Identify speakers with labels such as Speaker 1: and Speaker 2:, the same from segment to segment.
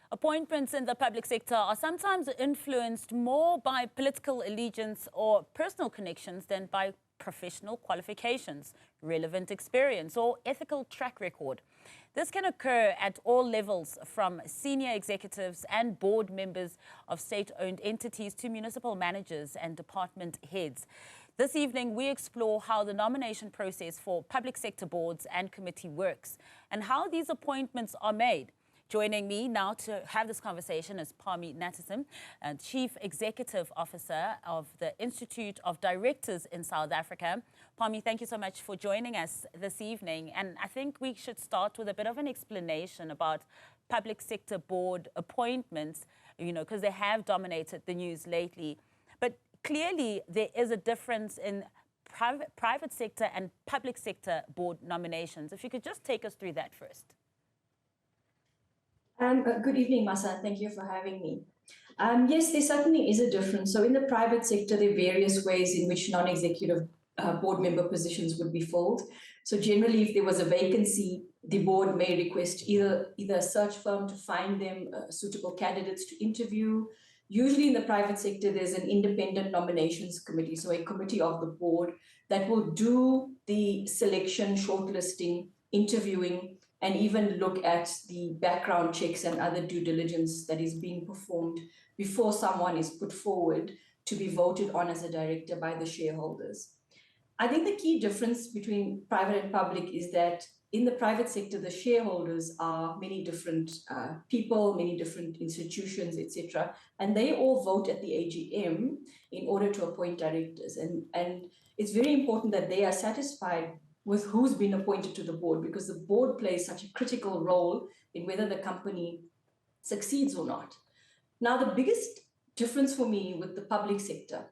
Speaker 1: Appointments in the public sector are sometimes influenced more by political allegiance or personal connections than by professional qualifications, relevant experience, or ethical track record. This can occur at all levels, from senior executives and board members of state-owned entities to municipal managers and department heads. This evening, we explore how the nomination process for public sector boards and committee works and how these appointments are made. Joining me now to have this conversation is Parmi Natesan, Chief Executive Officer of the Institute of Directors in South Africa. Parmi, thank you so much for joining us this evening. And I think we should start with a bit of an explanation about public sector board appointments, because they have dominated the news lately. But clearly, there is a difference in private sector and public sector board nominations. If you could just take us through that first.
Speaker 2: Good evening, Masa. Thank you for having me. Yes, there certainly is a difference. So in the private sector, there are various ways in which non-executive board member positions would be filled. So generally, if there was a vacancy, the board may request either a search firm to find them suitable candidates to interview. Usually in the private sector, there's an independent nominations committee, so a committee of the board that will do the selection, shortlisting, interviewing, and even look at the background checks and other due diligence that is being performed before someone is put forward to be voted on as a director by the shareholders. I think the key difference between private and public is that in the private sector, the shareholders are many different people, many different institutions, etc., and they all vote at the AGM in order to appoint directors. And it's very important that they are satisfied with who's been appointed to the board, because the board plays such a critical role in whether the company succeeds or not. Now, the biggest difference for me with the public sector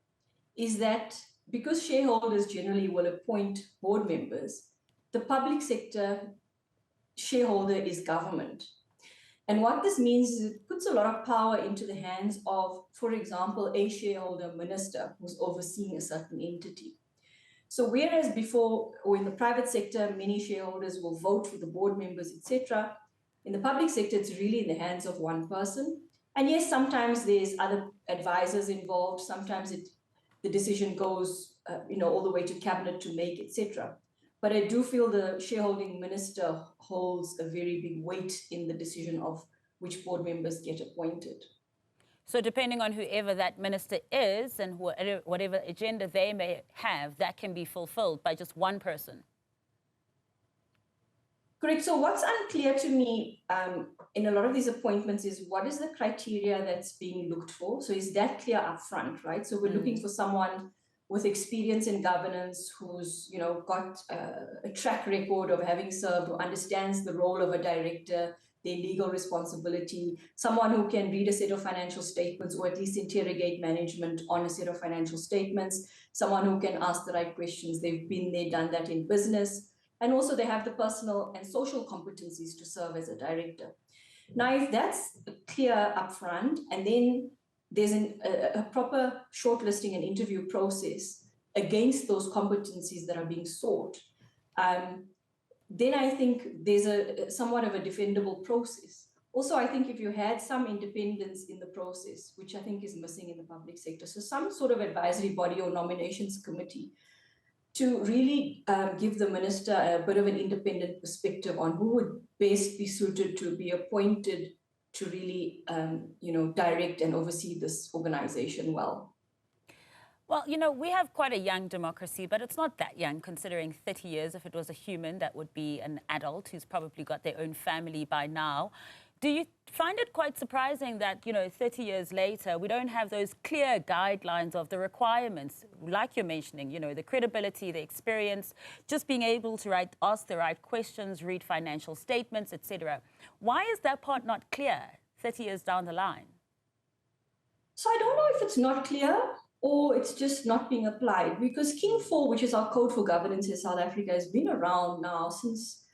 Speaker 2: is that because shareholders generally will appoint board members, the public sector shareholder is government. And what this means is it puts a lot of power into the hands of, for example, a shareholder minister who's overseeing a certain entity. So whereas before, or in the private sector, many shareholders will vote for the board members, etc., in the public sector, it's really in the hands of one person. And yes, sometimes there's other advisors involved. Sometimes the decision goes, all the way to cabinet to make, etc. But I do feel the shareholding minister holds a very big weight in the decision of which board members get appointed.
Speaker 1: So depending on whoever that minister is and whatever agenda they may have, that can be fulfilled by just one person.
Speaker 2: Correct. So what's unclear to me in a lot of these appointments is what is the criteria that's being looked for? So is that clear up front, right? So we're looking for someone with experience in governance who's, got a track record of having served, who understands the role of a director, their legal responsibility, someone who can read a set of financial statements or at least interrogate management on a set of financial statements, someone who can ask the right questions. They've been there, done that in business. And also they have the personal and social competencies to serve as a director. Now, if that's clear upfront, and then there's a proper shortlisting and interview process against those competencies that are being sought, then I think there's somewhat of a defendable process. Also, I think if you had some independence in the process, which I think is missing in the public sector, so some sort of advisory body or nominations committee to really give the minister a bit of an independent perspective on who would best be suited to be appointed to really, direct and oversee this organization well.
Speaker 1: Well, we have quite a young democracy, but it's not that young, considering 30 years. If it was a human, that would be an adult who's probably got their own family by now. Do you find it quite surprising that, 30 years later, we don't have those clear guidelines of the requirements, like you're mentioning, the credibility, the experience, just being able to ask the right questions, read financial statements, etc. Why is that part not clear 30 years down the line?
Speaker 2: So I don't know if it's not clear or it's just not being applied, because King 4, which is our code for governance in South Africa, has been around now since,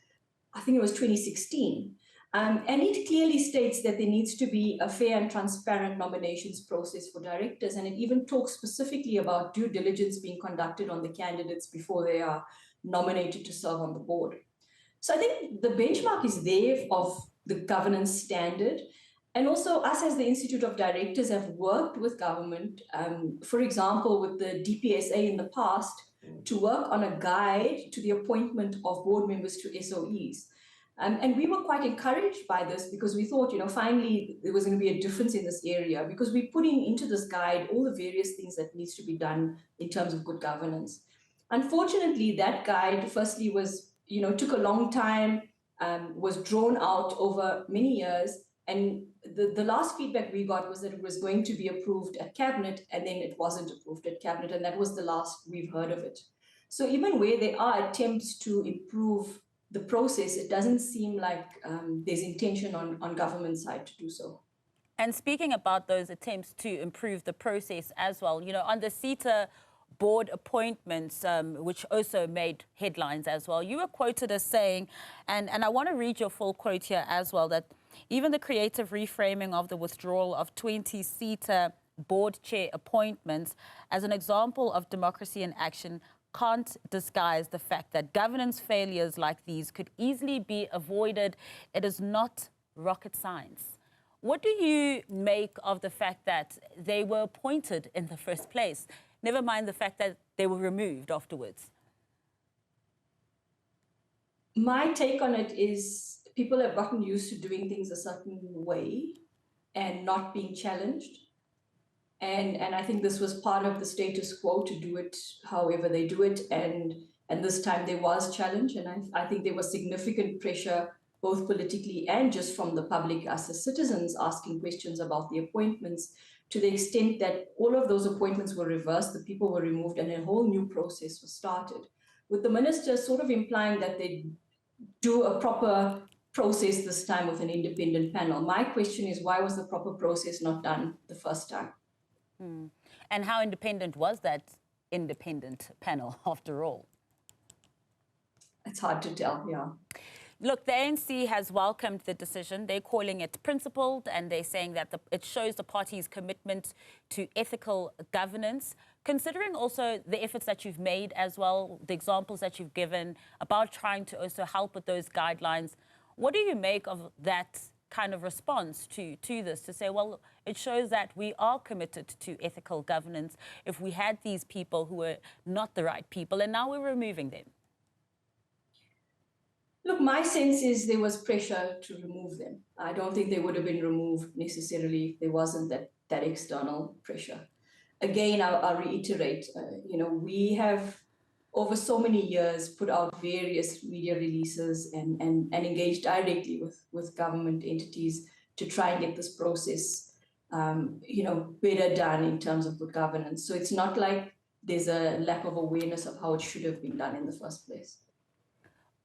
Speaker 2: I think it was 2016. And it clearly states that there needs to be a fair and transparent nominations process for directors. And it even talks specifically about due diligence being conducted on the candidates before they are nominated to serve on the board. So I think the benchmark is there of the governance standard. And also us as the Institute of Directors have worked with government, for example, with the DPSA in the past, to work on a guide to the appointment of board members to SOEs. And we were quite encouraged by this because we thought, finally there was going to be a difference in this area because we're putting into this guide all the various things that needs to be done in terms of good governance. Unfortunately, that guide firstly was, took a long time, was drawn out over many years. And the last feedback we got was that it was going to be approved at Cabinet, and then it wasn't approved at Cabinet, and that was the last we've heard of it. So even where there are attempts to improve the process, it doesn't seem like there's intention on government side to do so.
Speaker 1: And speaking about those attempts to improve the process as well, on the CETA board appointments, which also made headlines as well, you were quoted as saying, and I want to read your full quote here as well, that even the creative reframing of the withdrawal of 20 CETA board chair appointments as an example of democracy in action can't disguise the fact that governance failures like these could easily be avoided. It is not rocket science. What do you make of the fact that they were appointed in the first place? Never mind the fact that they were removed afterwards.
Speaker 2: My take on it is people have gotten used to doing things a certain way and not being challenged. And I think this was part of the status quo to do it however they do it. And this time there was challenge. And I think there was significant pressure, both politically and just from the public, us as citizens, asking questions about the appointments, to the extent that all of those appointments were reversed, the people were removed, and a whole new process was started, with the minister sort of implying that they'd do a proper process this time with an independent panel. My question is, why was the proper process not done the first time?
Speaker 1: And how independent was that independent panel after all?
Speaker 2: It's hard to tell, yeah.
Speaker 1: Look, the ANC has welcomed the decision. They're calling it principled, and they're saying that it shows the party's commitment to ethical governance. Considering also the efforts that you've made as well, the examples that you've given about trying to also help with those guidelines, what do you make of that kind of response to this, to say, well, it shows that we are committed to ethical governance if we had these people who were not the right people, and now we're removing them?
Speaker 2: Look, my sense is there was pressure to remove them. I don't think they would have been removed necessarily if there wasn't that external pressure. Again, I'll reiterate, we have over so many years put out various media releases and engaged directly with government entities to try and get this process, better done in terms of good governance. So it's not like there's a lack of awareness of how it should have been done in the first place.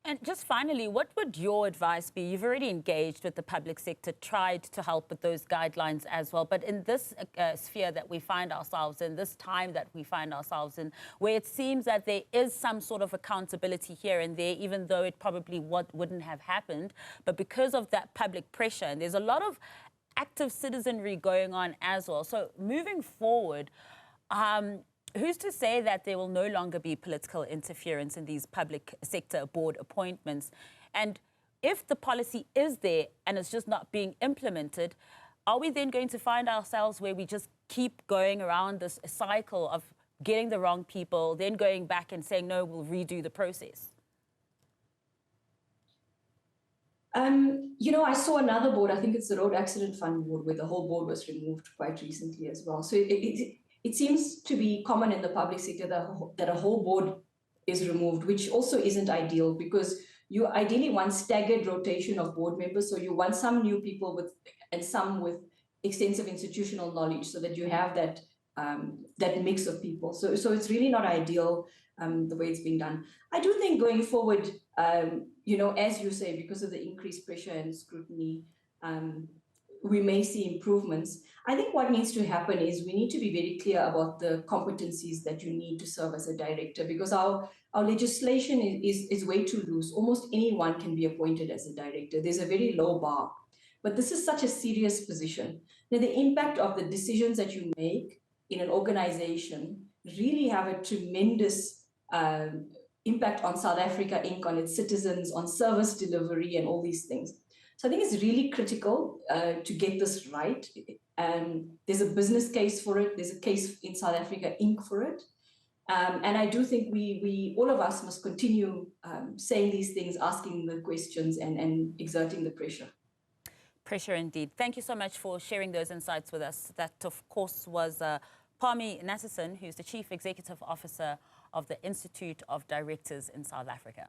Speaker 1: And just finally, what would your advice be? You've already engaged with the public sector, tried to help with those guidelines as well. But in this sphere that we find ourselves in, this time that we find ourselves in, where it seems that there is some sort of accountability here and there, even though it probably wouldn't have happened, but because of that public pressure, and there's a lot of active citizenry going on as well. So moving forward, who's to say that there will no longer be political interference in these public sector board appointments? And if the policy is there and it's just not being implemented, are we then going to find ourselves where we just keep going around this cycle of getting the wrong people, then going back and saying, no, we'll redo the process?
Speaker 2: I saw another board, I think it's the Road Accident Fund board, where the whole board was removed quite recently as well. So it seems to be common in the public sector that a whole board is removed, which also isn't ideal, because you ideally want staggered rotation of board members. So you want some new people and some with extensive institutional knowledge, so that you have that mix of people. So it's really not ideal the way it's being done. I do think going forward, as you say, because of the increased pressure and scrutiny, we may see improvements. I think what needs to happen is we need to be very clear about the competencies that you need to serve as a director, because our legislation is way too loose. Almost anyone can be appointed as a director. There's a very low bar. But this is such a serious position. Now, the impact of the decisions that you make in an organization really have a tremendous impact on South Africa Inc., on its citizens, on service delivery, and all these things. So I think it's really critical to get this right. There's a business case for it. There's a case in South Africa Inc. for it. And I do think we all of us must continue saying these things, asking the questions and exerting the pressure.
Speaker 1: Pressure indeed. Thank you so much for sharing those insights with us. That, of course, was Parmi Natesan, who's the Chief Executive Officer of the Institute of Directors in South Africa.